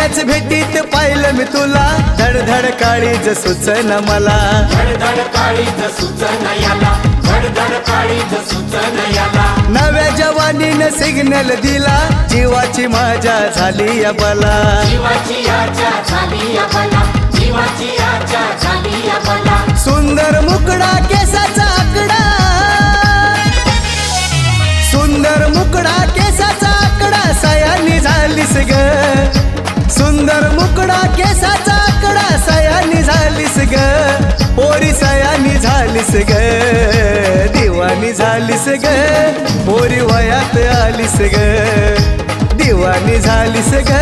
पहिल्याच भेटीत पाहिलं मी तुला, धडधड काळीज सुचना मला, धडधड काळीज सुचना याला, धडधड काळीज सुचना याला. नव्या जवानीनं सिग्नल दिला, जीवाची माझ्या झाली या बला, जीवाची आजा झाली या बला, जीवाची आजा झाली या बला. सुंदर मुकडा केसाचा आकडा, सुंदर मुकडा केसाचा आकडा, सयानी झालीस ग, सुंदर मुकडा केसाचा आकडा, सयानी झालीस ग, पोरी सयानी झालीस ग, दिवानी झालीस ग, पोरी वयात आलीस ग, दिवानी झालीस ग,